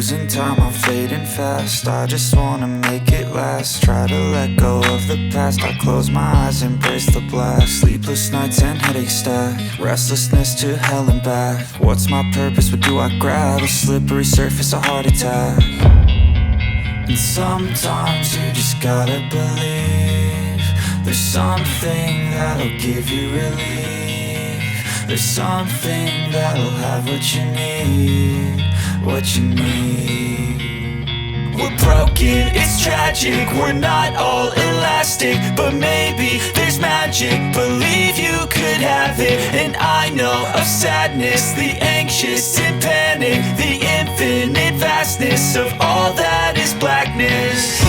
losing time, I'm fading fast. I just wanna make it last. Try to let go of the past. I close my eyes, embrace the blast. Sleepless nights and headaches stack. Restlessness to hell and back. What's my purpose? What do I grab? A slippery surface, a heart attack. And sometimes you just gotta believe there's something that'll give you relief. There's something that'll have what you need, what you need. We're broken, it's tragic, we're not all elastic, but maybe there's magic. Believe you could have it. And I know of sadness, the anxious and panic, the infinite vastness of all that is blackness.